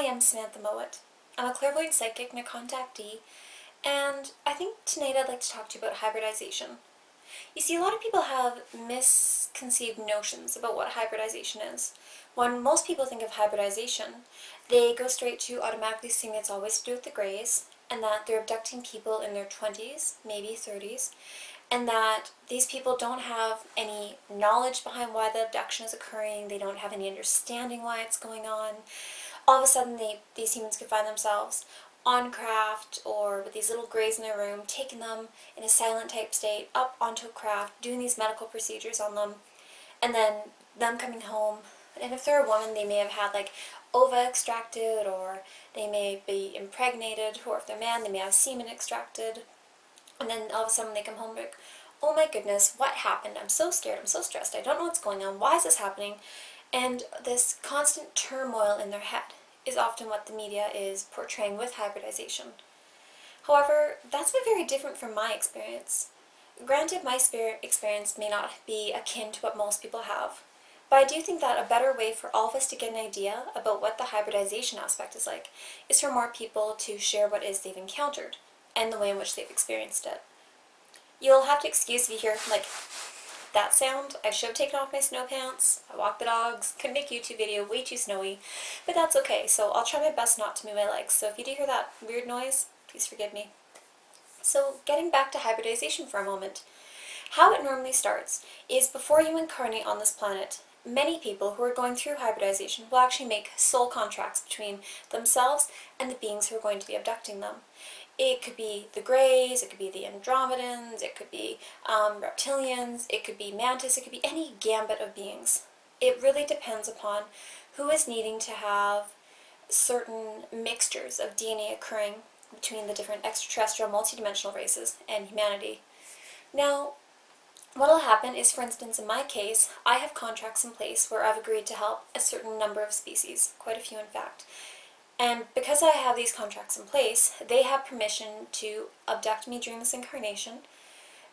I'm Samantha Mowat. I'm a clairvoyant psychic and a contactee, and I think tonight I'd like to talk to you about hybridization. You see, a lot of people have misconceived notions about what hybridization is. When most people think of hybridization, they go straight to automatically seeing it's always to do with the Greys, and that they're abducting people in their 20s, maybe 30s, and that these people don't have any knowledge behind why the abduction is occurring, they don't have any understanding why it's going on. All of a sudden these humans could find themselves on craft or with these little Greys in their room, taking them in a silent type state up onto a craft, doing these medical procedures on them, and then them coming home. And if they're a woman, they may have had like ova extracted, or they may be impregnated, or if they're a man, they may have semen extracted. And then all of a sudden they come home like, oh my goodness, what happened? I'm so scared, I'm so stressed, I don't know what's going on, why is this happening? And this constant turmoil in their head is often what the media is portraying with hybridization. However, that's been very different from my experience. Granted, my experience may not be akin to what most people have, but I do think that a better way for all of us to get an idea about what the hybridization aspect is like is for more people to share what it is they've encountered and the way in which they've experienced it. You'll have to excuse me here, like that sound. I should have taken off my snow pants, I walked the dogs, couldn't make a YouTube video, way too snowy, but that's okay, so I'll try my best not to move my legs, so if you do hear that weird noise, please forgive me. So getting back to hybridization for a moment, how it normally starts is before you incarnate on this planet, many people who are going through hybridization will actually make soul contracts between themselves and the beings who are going to be abducting them. It could be the Greys, it could be the Andromedans, it could be reptilians, it could be mantis, it could be any gambit of beings. It really depends upon who is needing to have certain mixtures of DNA occurring between the different extraterrestrial multidimensional races and humanity. Now, what will happen is, for instance, in my case, I have contracts in place where I've agreed to help a certain number of species, quite a few in fact. And because I have these contracts in place, they have permission to abduct me during this incarnation,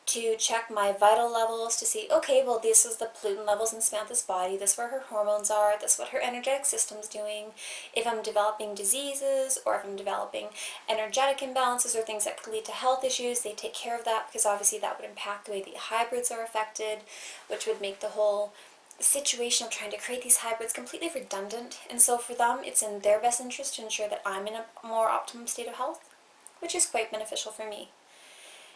to check my vital levels, to see, okay, well, this is the pollutant levels in Samantha's body, this is where her hormones are, this is what her energetic system's doing. If I'm developing diseases, or if I'm developing energetic imbalances or things that could lead to health issues, they take care of that, because obviously that would impact the way the hybrids are affected, which would make the whole situation of trying to create these hybrids completely redundant. And so for them, it's in their best interest to ensure that I'm in a more optimum state of health, which is quite beneficial for me.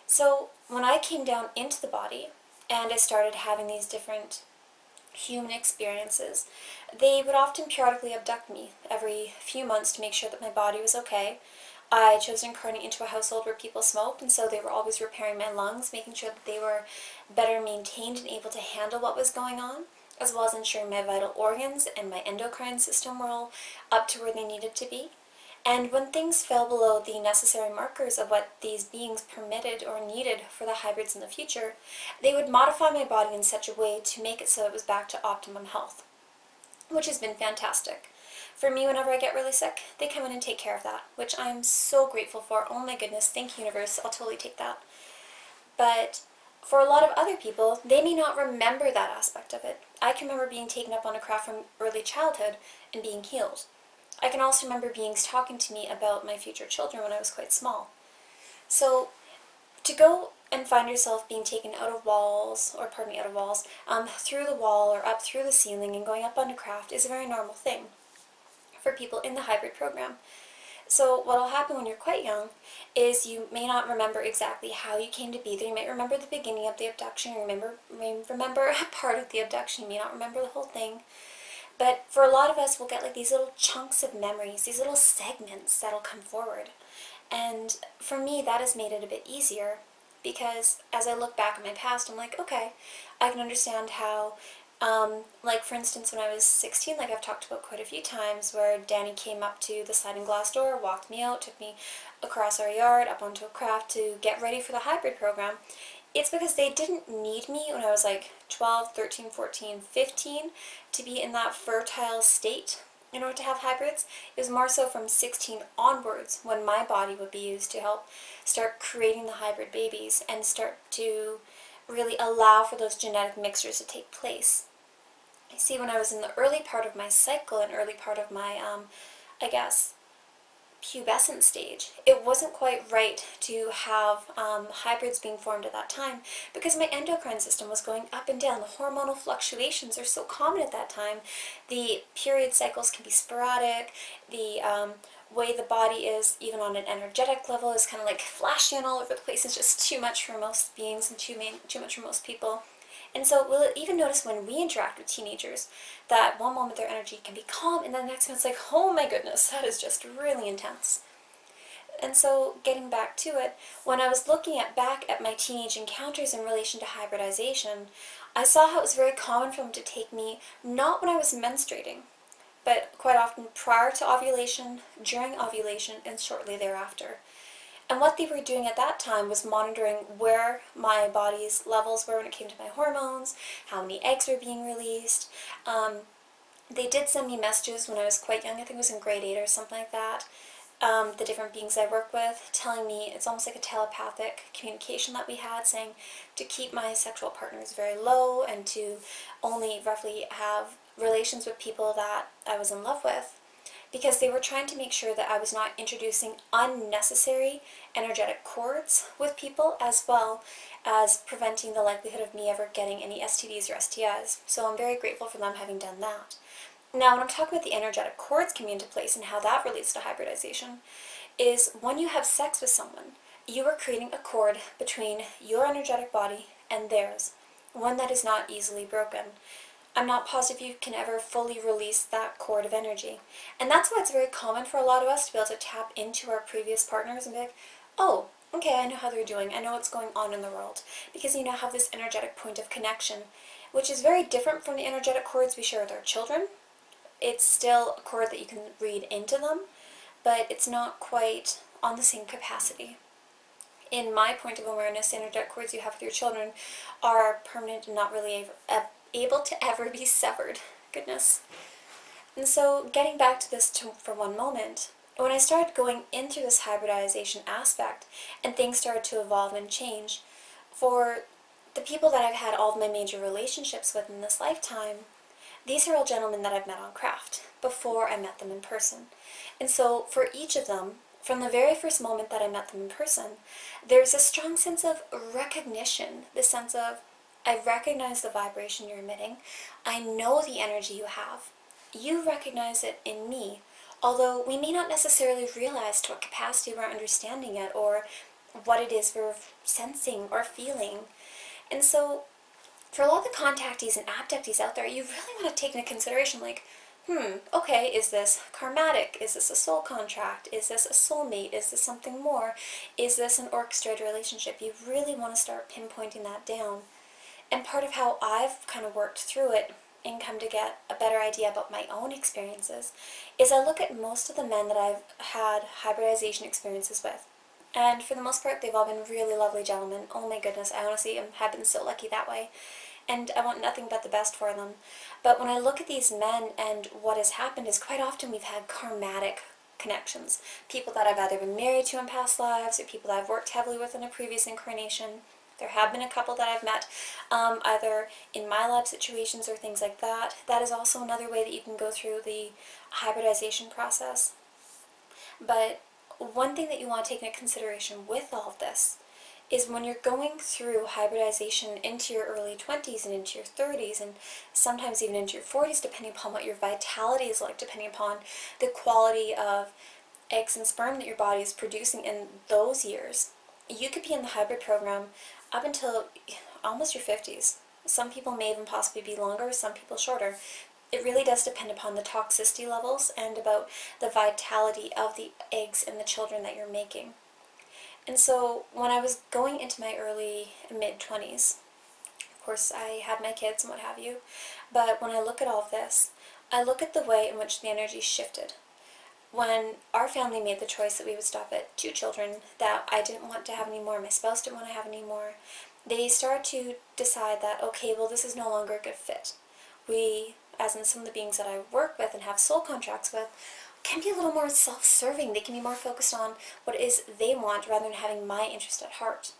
So when I came down into the body and I started having these different human experiences, they would often periodically abduct me every few months to make sure that my body was okay. I chose to incarnate into a household where people smoked, and so they were always repairing my lungs, making sure that they were better maintained and able to handle what was going on, as well as ensuring my vital organs and my endocrine system were all up to where they needed to be. And when things fell below the necessary markers of what these beings permitted or needed for the hybrids in the future, they would modify my body in such a way to make it so it was back to optimum health, which has been fantastic. For me, whenever I get really sick, they come in and take care of that, which I'm so grateful for. Oh my goodness, thank you, universe, I'll totally take that. But for a lot of other people, they may not remember that aspect of it. I can remember being taken up on a craft from early childhood and being healed. I can also remember beings talking to me about my future children when I was quite small. So to go and find yourself being taken out of walls, through the wall or up through the ceiling and going up on a craft is a very normal thing for people in the hybrid program. So what will happen when you're quite young is you may not remember exactly how you came to be there. You might remember the beginning of the abduction, you may remember a part of the abduction, you may not remember the whole thing. But for a lot of us, we'll get like these little chunks of memories, these little segments that'll come forward. And for me, that has made it a bit easier, because as I look back at my past, I'm like, okay, I can understand how, like for instance, when I was 16, like I've talked about quite a few times, where Danny came up to the sliding glass door, walked me out, took me across our yard, up onto a craft to get ready for the hybrid program. It's because they didn't need me when I was like 12, 13, 14, 15 to be in that fertile state in order to have hybrids. It was more so from 16 onwards when my body would be used to help start creating the hybrid babies and start to really allow for those genetic mixtures to take place. You see, when I was in the early part of my cycle and early part of my I guess, pubescent stage, it wasn't quite right to have hybrids being formed at that time because my endocrine system was going up and down. The hormonal fluctuations are so common at that time. The period cycles can be sporadic. The way the body is, even on an energetic level, is kind of like flashing all over the place. It's just too much for most beings and too much for most people. And so we'll even notice when we interact with teenagers that one moment their energy can be calm and then the next moment it's like, oh my goodness, that is just really intense. And so getting back to it, when I was looking back at my teenage encounters in relation to hybridization, I saw how it was very common for them to take me not when I was menstruating, but quite often prior to ovulation, during ovulation, and shortly thereafter. And what they were doing at that time was monitoring where my body's levels were when it came to my hormones, how many eggs were being released. They did send me messages when I was quite young, I think it was in grade 8 or something like that, the different beings I work with, telling me, it's almost like a telepathic communication that we had, saying to keep my sexual partners very low and to only roughly have relations with people that I was in love with, because they were trying to make sure that I was not introducing unnecessary energetic cords with people, as well as preventing the likelihood of me ever getting any STDs or STIs. So I'm very grateful for them having done that. Now, when I'm talking about the energetic cords coming into place and how that relates to hybridization, is when you have sex with someone, you are creating a cord between your energetic body and theirs, one that is not easily broken. I'm not positive you can ever fully release that cord of energy. And that's why it's very common for a lot of us to be able to tap into our previous partners and be like, oh, okay, I know how they're doing. I know what's going on in the world. Because you now have this energetic point of connection, which is very different from the energetic cords we share with our children. It's still a cord that you can read into them, but it's not quite on the same capacity. In my point of awareness, the energetic cords you have with your children are permanent and not really able to ever be severed. Goodness. And so getting back to this for one moment, when I started going into this hybridization aspect and things started to evolve and change, for the people that I've had all of my major relationships with in this lifetime, these are all gentlemen that I've met on craft before I met them in person. And so for each of them, from the very first moment that I met them in person, there's a strong sense of recognition, the sense of, I recognize the vibration you're emitting. I know the energy you have. You recognize it in me, although we may not necessarily realize to what capacity we're understanding it or what it is we're sensing or feeling. And so for a lot of the contactees and abductees out there, you really want to take into consideration, like, okay, is this karmatic? Is this a soul contract? Is this a soulmate? Is this something more? Is this an orchestrated relationship? You really want to start pinpointing that down. And part of how I've kind of worked through it and come to get a better idea about my own experiences is I look at most of the men that I've had hybridization experiences with. And for the most part, they've all been really lovely gentlemen. Oh my goodness, I honestly have been so lucky that way. And I want nothing but the best for them. But when I look at these men and what has happened is quite often we've had karmatic connections. People that I've either been married to in past lives or people that I've worked heavily with in a previous incarnation. There have been a couple that I've met either in my lab situations or things like that. That is also another way that you can go through the hybridization process. But one thing that you want to take into consideration with all of this is when you're going through hybridization into your early 20s and into your 30s and sometimes even into your 40s, depending upon what your vitality is like, depending upon the quality of eggs and sperm that your body is producing in those years, you could be in the hybrid program up until almost your 50s. Some people may even possibly be longer, some people shorter. It really does depend upon the toxicity levels and about the vitality of the eggs and the children that you're making. And so when I was going into my early mid-20s, of course I had my kids and what have you, but when I look at all of this, I look at the way in which the energy shifted. When our family made the choice that we would stop at 2 children, that I didn't want to have any more, my spouse didn't want to have any more, they started to decide that, okay, well, this is no longer a good fit. We, as in some of the beings that I work with and have soul contracts with, can be a little more self-serving. They can be more focused on what it is they want rather than having my interest at heart.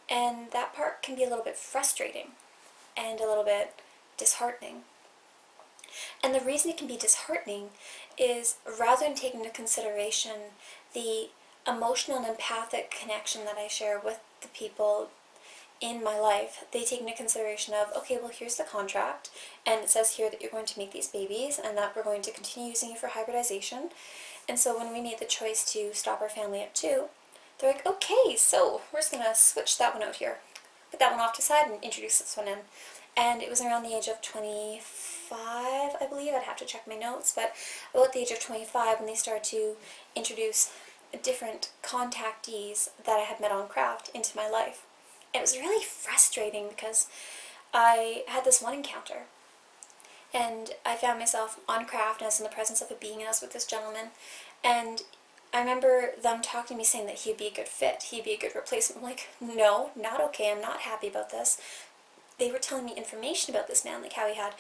And that part can be a little bit frustrating and a little bit disheartening. And the reason it can be disheartening is rather than taking into consideration the emotional and empathic connection that I share with the people in my life, they take into consideration of, okay, well, here's the contract, and it says here that you're going to make these babies and that we're going to continue using you for hybridization. And so when we made the choice to stop our family at 2, they're like, okay, so we're just going to switch that one out here. Put that one off to the side and introduce this one in. And it was around the age of 25, I believe. I'd have to check my notes, but about the age of 25 when they started to introduce different contactees that I had met on craft into my life. It was really frustrating because I had this one encounter and I found myself on craft and I was in the presence of a being and I was with this gentleman, and I remember them talking to me saying that he'd be a good fit, he'd be a good replacement. I'm like, no, not okay, I'm not happy about this. They were telling me information about this man, like how he had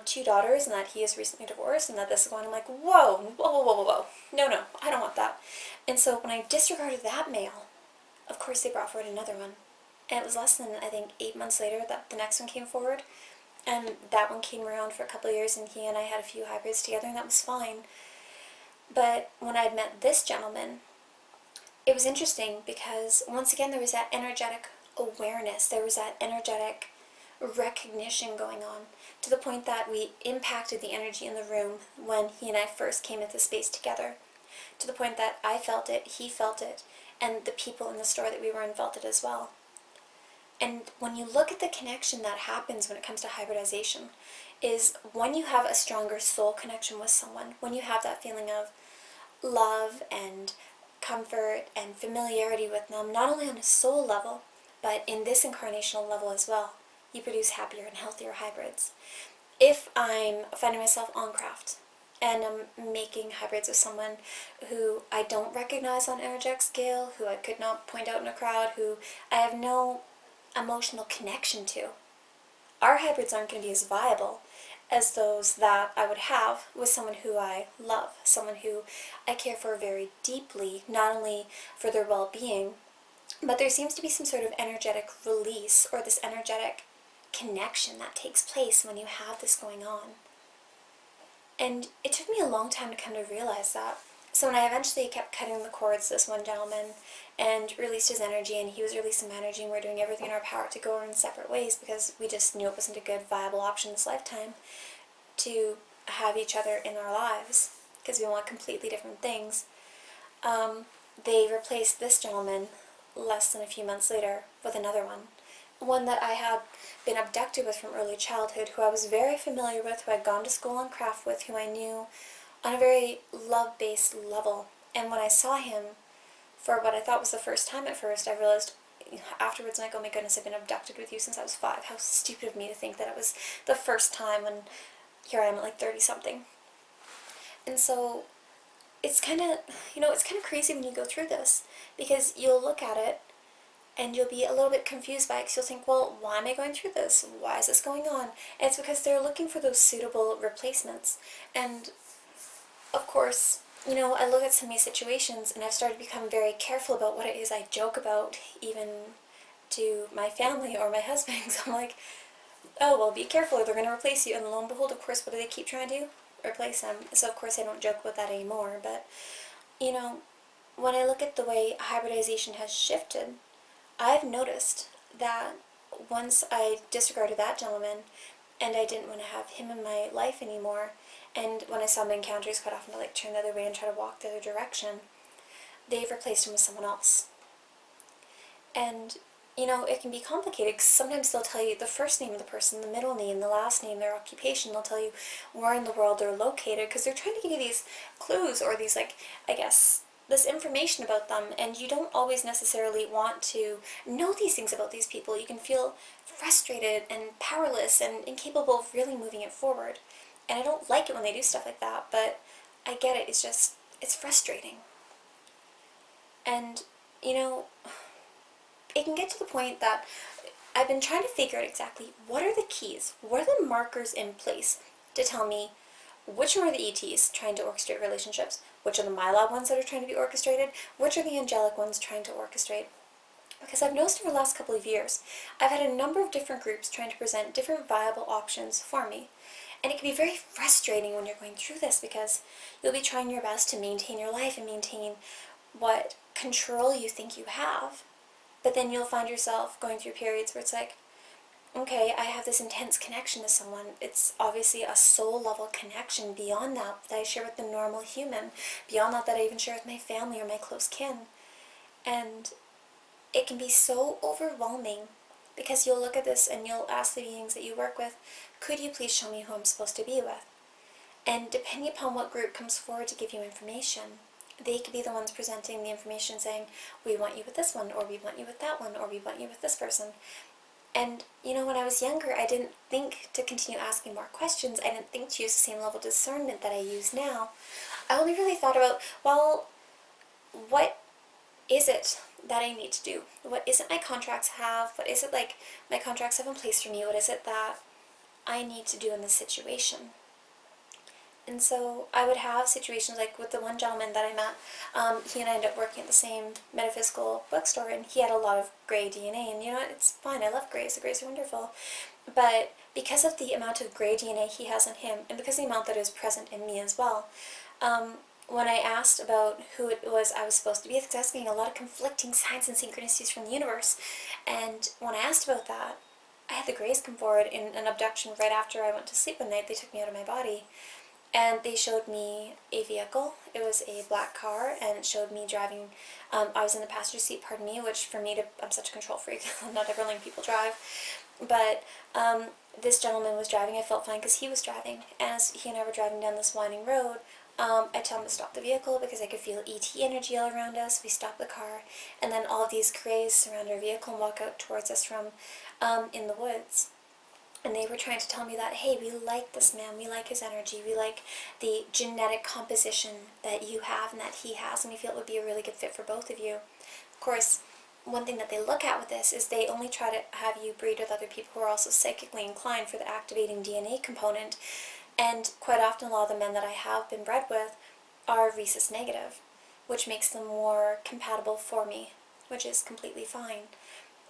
2 daughters and that he is recently divorced and that this is going. I'm like, whoa, whoa, whoa, whoa, whoa, no, I don't want that. And so when I disregarded that male, of course they brought forward another one. And it was less than, I think, 8 months later that the next one came forward. And that one came around for a couple of years and he and I had a few hybrids together and that was fine. But when I'd met this gentleman, it was interesting because once again there was that energetic awareness, there was that energetic recognition going on, to the point that we impacted the energy in the room when he and I first came into space together, to the point that I felt it, he felt it, and the people in the store that we were in felt it as well. And when you look at the connection that happens when it comes to hybridization, is when you have a stronger soul connection with someone, when you have that feeling of love and comfort and familiarity with them, not only on a soul level, but in this incarnational level as well, you produce happier and healthier hybrids. If I'm finding myself on craft and I'm making hybrids with someone who I don't recognize on energetic scale, who I could not point out in a crowd, who I have no emotional connection to, our hybrids aren't going to be as viable as those that I would have with someone who I love, someone who I care for very deeply, not only for their well-being, but there seems to be some sort of energetic release or this energetic connection that takes place when you have this going on. And it took me a long time to come to realize that. So when I eventually kept cutting the cords to this one gentleman and released his energy, and he was releasing my energy, and we were doing everything in our power to go our own separate ways because we just knew it wasn't a good, viable option this lifetime to have each other in our lives because we want completely different things. They replaced this gentleman less than a few months later with another one that I had been abducted with from early childhood, who I was very familiar with, who I'd gone to school on craft with, who I knew on a very love-based level. And when I saw him for what I thought was the first time at first, I realized afterwards, like, oh my goodness, I've been abducted with you since I was 5. How stupid of me to think that it was the first time when here I am at like 30-something. And so it's kind of, it's kind of crazy when you go through this, because you'll look at it and you'll be a little bit confused by it, because you'll think, well, why am I going through this? Why is this going on? And it's because they're looking for those suitable replacements. And of course, I look at some of these situations and I've started to become very careful about what it is I joke about, even to my family or my husband. So I'm like, oh, well, be careful or they're going to replace you. And lo and behold, of course, what do they keep trying to do? Replace them. So of course I don't joke about that anymore. But, when I look at the way hybridization has shifted, I've noticed that once I disregarded that gentleman and I didn't want to have him in my life anymore, and when I saw my encounters quite often to turn the other way and try to walk the other direction, they've replaced him with someone else. And, it can be complicated because sometimes they'll tell you the first name of the person, the middle name, the last name, their occupation. They'll tell you where in the world they're located because they're trying to give you these clues or these, this information about them, and you don't always necessarily want to know these things about these people. You can feel frustrated and powerless and incapable of really moving it forward. And I don't like it when they do stuff like that, but I get it. It's frustrating. And, it can get to the point that I've been trying to figure out exactly what are the keys, what are the markers in place to tell me which one are the ETs trying to orchestrate relationships, which are the MyLab ones that are trying to be orchestrated, which are the angelic ones trying to orchestrate. Because I've noticed over the last couple of years, I've had a number of different groups trying to present different viable options for me. And it can be very frustrating when you're going through this because you'll be trying your best to maintain your life and maintain what control you think you have. But then you'll find yourself going through periods where it's like, okay, I have this intense connection to someone. It's obviously a soul level connection beyond that I share with the normal human, beyond that I even share with my family or my close kin. And it can be so overwhelming because you'll look at this and you'll ask the beings that you work with, could you please show me who I'm supposed to be with? And depending upon what group comes forward to give you information, they could be the ones presenting the information saying, we want you with this one, or we want you with that one, or we want you with this person. And, when I was younger, I didn't think to continue asking more questions. I didn't think to use the same level of discernment that I use now. I only really thought about, well, what is it that I need to do? What is it my contracts have? What is it like my contracts have in place for me? What is it that I need to do in this situation? And so I would have situations like with the one gentleman that I met, he and I ended up working at the same metaphysical bookstore, and he had a lot of gray DNA, and it's fine, I love grays, the grays are wonderful. But because of the amount of gray DNA he has in him, and because of the amount that is present in me as well, when I asked about who it was I was supposed to be, because I was getting a lot of conflicting signs and synchronicities from the universe, and when I asked about that, I had the grays come forward in an abduction right after I went to sleep one night. They took me out of my body. And they showed me a vehicle. It was a black car, and it showed me driving. I was in the passenger seat, pardon me, which for me, I'm such a control freak. I'm not ever letting people drive. But this gentleman was driving. I felt fine because he was driving. As he and I were driving down this winding road, I told him to stop the vehicle because I could feel ET energy all around us. We stopped the car, and then all of these grays surround our vehicle and walk out towards us from in the woods. And they were trying to tell me that, hey, we like this man, we like his energy, we like the genetic composition that you have and that he has, and we feel it would be a really good fit for both of you. Of course, one thing that they look at with this is they only try to have you breed with other people who are also psychically inclined for the activating DNA component, and quite often a lot of the men that I have been bred with are rhesus negative, which makes them more compatible for me, which is completely fine.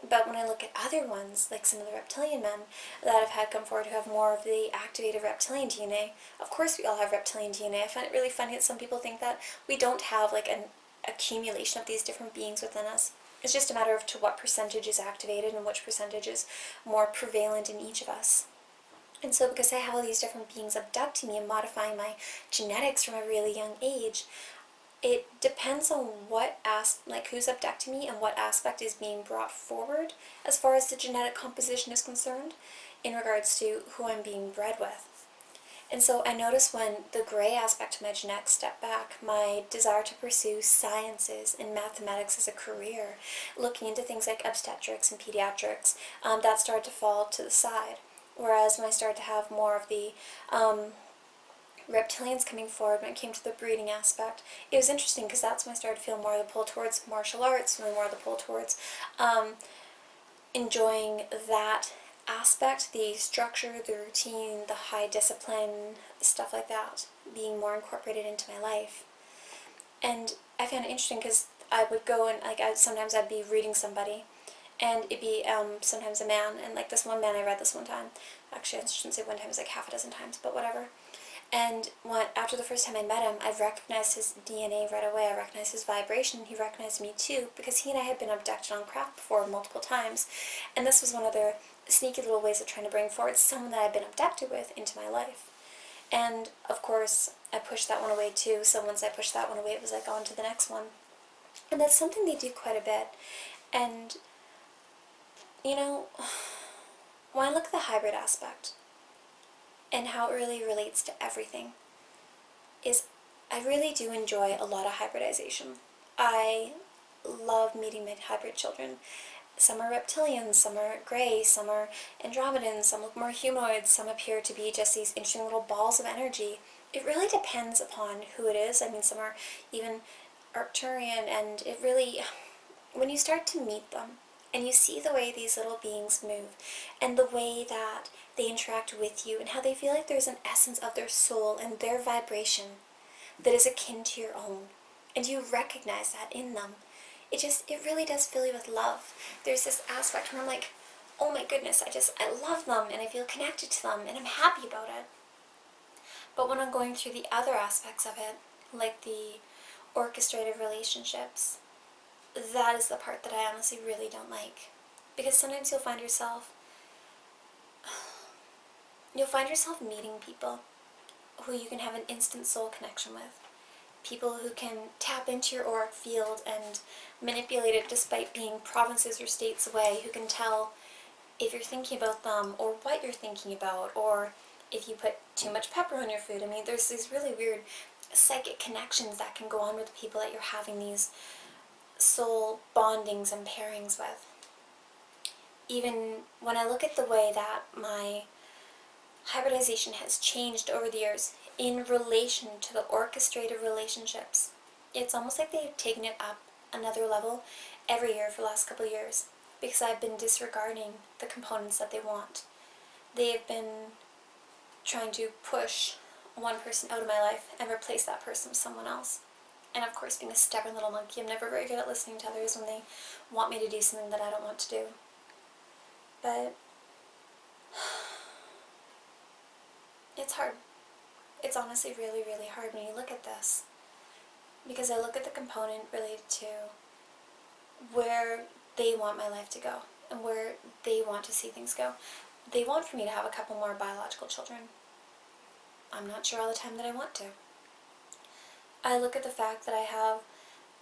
But when I look at other ones, like some of the reptilian men that I've had come forward who have more of the activated reptilian DNA, of course we all have reptilian DNA. I find it really funny that some people think that we don't have like an accumulation of these different beings within us. It's just a matter of to what percentage is activated and which percentage is more prevalent in each of us. And so because I have all these different beings abducting me and modifying my genetics from a really young age, it depends on who's abducting me and what aspect is being brought forward as far as the genetic composition is concerned in regards to who I'm being bred with. And so I notice when the gray aspect of my genetics step back, my desire to pursue sciences and mathematics as a career, looking into things like obstetrics and pediatrics, that started to fall to the side. Whereas when I started to have more of the reptilians coming forward when it came to the breeding aspect, it was interesting because that's when I started to feel more of the pull towards martial arts, feeling more of the pull towards enjoying that aspect, the structure, the routine, the high discipline, stuff like that, being more incorporated into my life. And I found it interesting because I would go and sometimes I'd be reading somebody, and it'd be sometimes a man, and like this one man I read this one time, actually I shouldn't say one time, it was like half a dozen times, but whatever. And after the first time I met him, I recognized his DNA right away. I recognized his vibration. He recognized me too, because he and I had been abducted on craft before multiple times. And this was one of their sneaky little ways of trying to bring forward someone that I'd been abducted with into my life. And of course, I pushed that one away too. So once I pushed that one away, it was like on to the next one. And that's something they do quite a bit. And, when I look at the hybrid aspect, and how it really relates to everything, is I really do enjoy a lot of hybridization. I love meeting my hybrid children. Some are reptilians, some are grey, some are Andromedans, some look more humanoid, some appear to be just these interesting little balls of energy. It really depends upon who it is. I mean, some are even Arcturian, and it really, when you start to meet them, and you see the way these little beings move, and the way that they interact with you, and how they feel like there's an essence of their soul and their vibration that is akin to your own, and you recognize that in them, it really does fill you with love. There's this aspect where I'm like, oh my goodness, I love them, and I feel connected to them, and I'm happy about it. But when I'm going through the other aspects of it, like the orchestrated relationships, that is the part that I honestly really don't like. Because sometimes you'll find yourself meeting people who you can have an instant soul connection with. People who can tap into your auric field and manipulate it despite being provinces or states away, who can tell if you're thinking about them or what you're thinking about, or if you put too much pepper on your food. I mean, there's these really weird psychic connections that can go on with the people that you're having these soul bondings and pairings with. Even when I look at the way that my hybridization has changed over the years in relation to the orchestrated relationships, it's almost like they've taken it up another level every year for the last couple of years, because I've been disregarding the components that they want. They have been trying to push one person out of my life and replace that person with someone else. And of course, being a stubborn little monkey, I'm never very good at listening to others when they want me to do something that I don't want to do. But it's hard. It's honestly really, really hard when you look at this. Because I look at the component related to where they want my life to go and where they want to see things go. They want for me to have a couple more biological children. I'm not sure all the time that I want to. I look at the fact that I have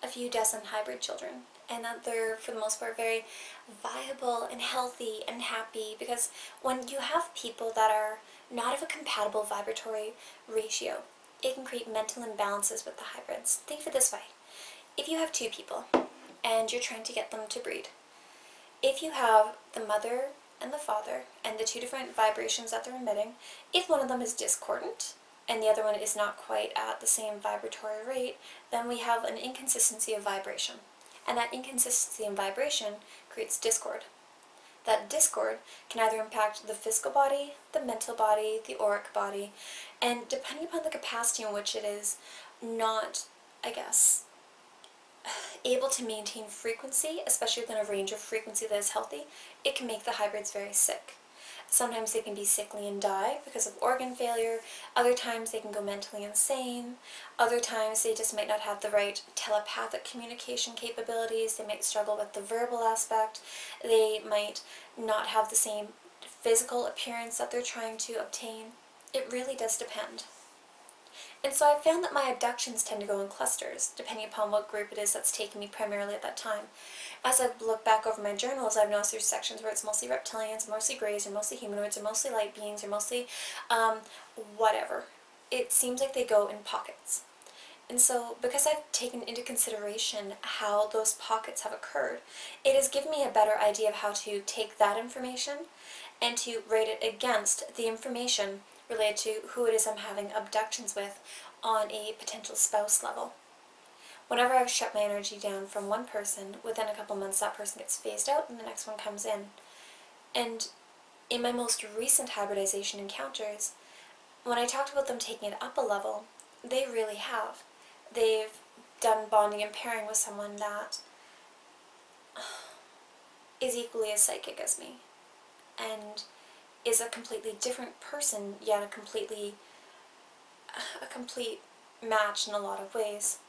a few dozen hybrid children, and that they're, for the most part, very viable and healthy and happy, because when you have people that are not of a compatible vibratory ratio, it can create mental imbalances with the hybrids. Think of it this way. If you have two people, and you're trying to get them to breed, if you have the mother and the father, and the two different vibrations that they're emitting, if one of them is discordant, and the other one is not quite at the same vibratory rate, then we have an inconsistency of vibration. And that inconsistency in vibration creates discord. That discord can either impact the physical body, the mental body, the auric body, and depending upon the capacity in which it is not, I guess, able to maintain frequency, especially within a range of frequency that is healthy, it can make the hybrids very sick. Sometimes they can be sickly and die because of organ failure. Other times they can go mentally insane. Other times they just might not have the right telepathic communication capabilities. They might struggle with the verbal aspect. They might not have the same physical appearance that they're trying to obtain. It really does depend. And so I've found that my abductions tend to go in clusters, depending upon what group it is that's taking me primarily at that time. As I've looked back over my journals, I've noticed there's sections where it's mostly reptilians, mostly greys, or mostly humanoids, or mostly light beings, or mostly whatever. It seems like they go in pockets. And so, because I've taken into consideration how those pockets have occurred, it has given me a better idea of how to take that information and to rate it against the information related to who it is I'm having abductions with on a potential spouse level. Whenever I shut my energy down from one person, within a couple months that person gets phased out and the next one comes in. And in my most recent hybridization encounters, when I talked about them taking it up a level, they really have. They've done bonding and pairing with someone that is equally as psychic as me, and is a completely different person, yet a complete match in a lot of ways.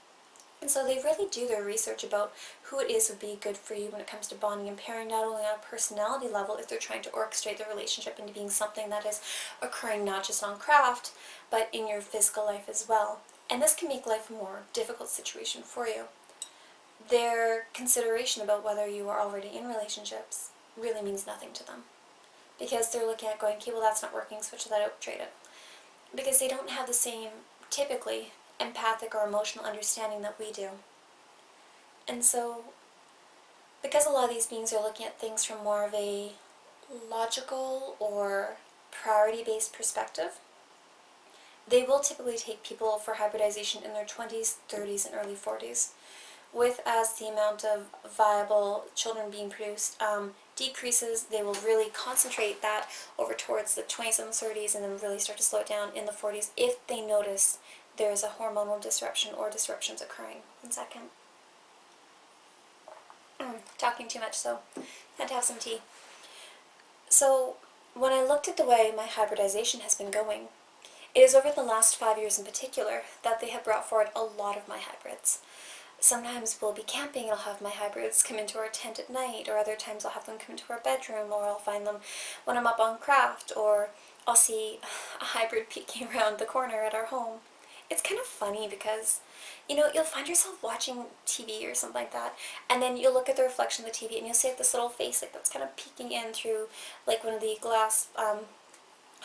And so they really do their research about who it is would be good for you when it comes to bonding and pairing, not only on a personality level, if they're trying to orchestrate the relationship into being something that is occurring not just on craft, but in your physical life as well. And this can make life a more difficult situation for you. Their consideration about whether you are already in relationships really means nothing to them, because they're looking at going, okay, well that's not working, switch that out, trade it. Because they don't have the same, typically, empathic or emotional understanding that we do. And so, because a lot of these beings are looking at things from more of a logical or priority-based perspective, they will typically take people for hybridization in their 20s, 30s, and early 40s. With as the amount of viable children being produced decreases, they will really concentrate that over towards the 20s and the 30s, and then really start to slow it down in the 40s if they notice there is a hormonal disruption or disruptions occurring. 1 second. Talking too much, so had to have some tea. So when I looked at the way my hybridization has been going, It is over the last 5 years in particular that they have brought forward a lot of my hybrids. Sometimes we'll be camping and I'll have my hybrids come into our tent at night, or other times I'll have them come into our bedroom, or I'll find them when I'm up on craft, or I'll see a hybrid peeking around the corner at our home. It's kind of funny because, you'll find yourself watching TV or something like that, and then you'll look at the reflection of the TV and you'll see like this little face like that's kind of peeking in through like one of the glass, how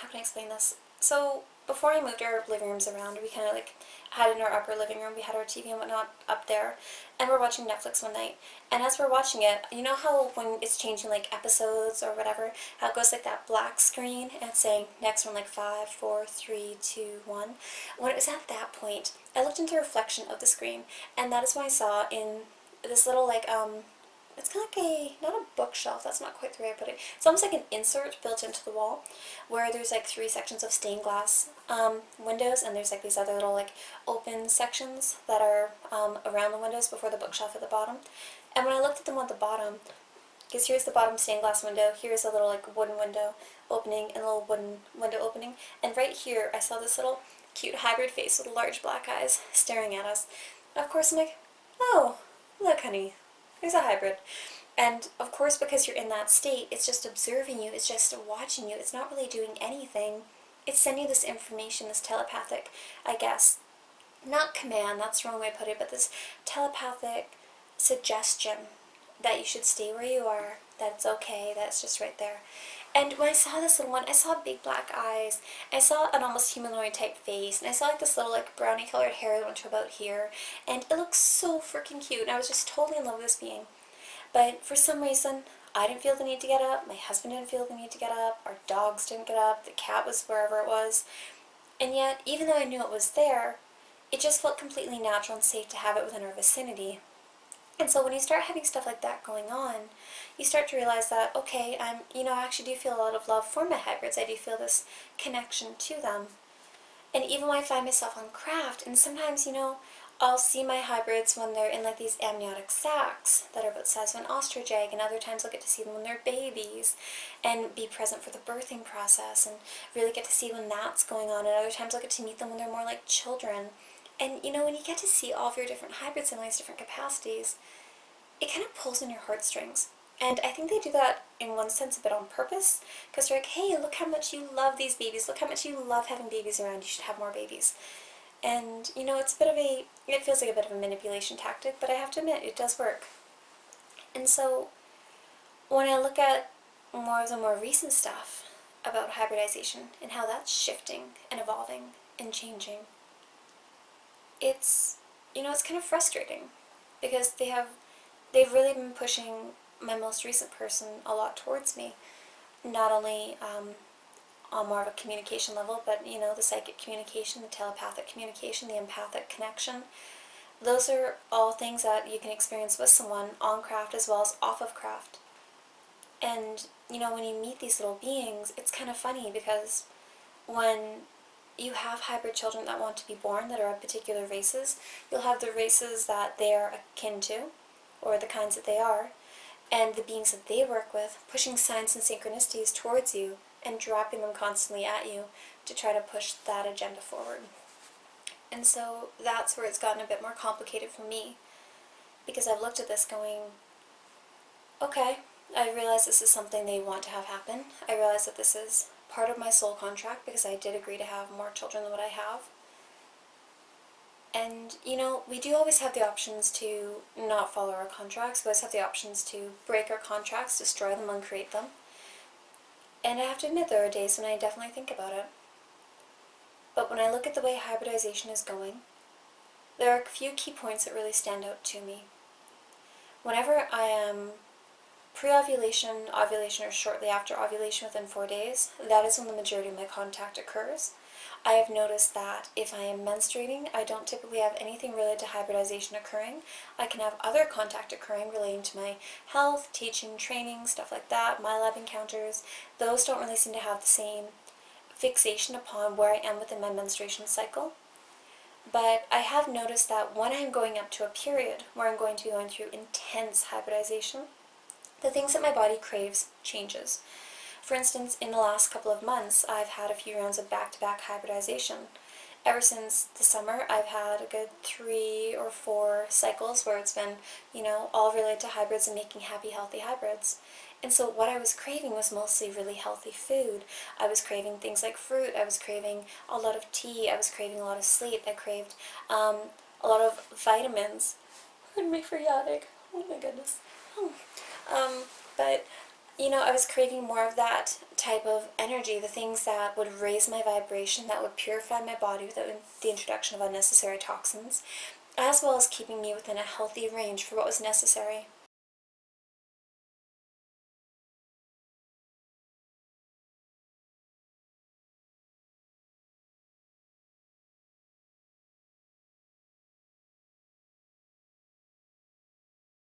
can I explain this? So before I moved our living rooms around, we kind of like had in our upper living room, we had our TV and whatnot up there, and we're watching Netflix one night. And as we're watching it, you know how when it's changing like episodes or whatever, how it goes like that black screen and it's saying next one like 5, 4, 3, 2, 1. When it was at that point, I looked into the reflection of the screen, and that is what I saw in this little like it's kind of like not a bookshelf, that's not quite the way I put it. It's almost like an insert built into the wall where there's like 3 sections of stained glass windows, and there's like these other little like open sections that are around the windows before the bookshelf at the bottom. And when I looked at them at the bottom, because here's the bottom stained glass window, here's a little like wooden window opening and a little wooden window opening, and right here I saw this little cute hybrid face with large black eyes staring at us. And of course I'm like, oh, look honey, there's a hybrid. And of course, because you're in that state, it's just observing you, it's just watching you, it's not really doing anything. It's sending you this information, this telepathic, I guess, not command, that's the wrong way to put it, but this telepathic suggestion that you should stay where you are, that it's okay, that it's just right there. And when I saw this little one, I saw big black eyes, I saw an almost humanoid type face, and I saw like this little like brownie colored hair that went to about here, and it looked so freaking cute, and I was just totally in love with this being. But for some reason, I didn't feel the need to get up, my husband didn't feel the need to get up, our dogs didn't get up, the cat was wherever it was, and yet, even though I knew it was there, it just felt completely natural and safe to have it within our vicinity. And so when you start having stuff like that going on, you start to realize that, okay, I actually do feel a lot of love for my hybrids. I do feel this connection to them. And even when I find myself on craft, and sometimes, I'll see my hybrids when they're in like these amniotic sacs that are about the size of an ostrich egg, and other times I'll get to see them when they're babies and be present for the birthing process and really get to see when that's going on, and other times I'll get to meet them when they're more like children. And when you get to see all of your different hybrids in all these different capacities, it kind of pulls on your heartstrings. And I think they do that in one sense a bit on purpose, because they're like, hey, look how much you love these babies, look how much you love having babies around, you should have more babies. And, it feels like a bit of a manipulation tactic, but I have to admit, it does work. And so, when I look at more of the more recent stuff about hybridization and how that's shifting and evolving and changing, it's kind of frustrating, because they've really been pushing my most recent person a lot towards me, not only on more of a communication level, but the psychic communication, the telepathic communication, the empathic connection. Those are all things that you can experience with someone on craft as well as off of craft. And when you meet these little beings, it's kind of funny, because when you have hybrid children that want to be born that are of particular races, you'll have the races that they are akin to, or the kinds that they are, and the beings that they work with, pushing signs and synchronicities towards you and dropping them constantly at you to try to push that agenda forward. And so that's where it's gotten a bit more complicated for me, because I've looked at this going, okay, I realize this is something they want to have happen. I realize that this is part of my soul contract, because I did agree to have more children than what I have. And, we do always have the options to not follow our contracts. We always have the options to break our contracts, destroy them, uncreate them. And I have to admit, there are days when I definitely think about it. But when I look at the way hybridization is going, there are a few key points that really stand out to me. Whenever I am pre-ovulation, ovulation, or shortly after ovulation within 4 days, that is when the majority of my contact occurs. I have noticed that if I am menstruating, I don't typically have anything related to hybridization occurring. I can have other contact occurring relating to my health, teaching, training, stuff like that, my lab encounters. Those don't really seem to have the same fixation upon where I am within my menstruation cycle. But I have noticed that when I'm going up to a period where I'm going to be going through intense hybridization, the things that my body craves changes. For instance, in the last couple of months, I've had a few rounds of back-to-back hybridization. Ever since the summer, I've had a good 3 or 4 cycles where it's been, all related to hybrids and making happy, healthy hybrids. And so what I was craving was mostly really healthy food. I was craving things like fruit. I was craving a lot of tea. I was craving a lot of sleep. I craved a lot of vitamins. Pardon me for yawning. Oh my goodness. But I was craving more of that type of energy, the things that would raise my vibration, that would purify my body without the introduction of unnecessary toxins, as well as keeping me within a healthy range for what was necessary.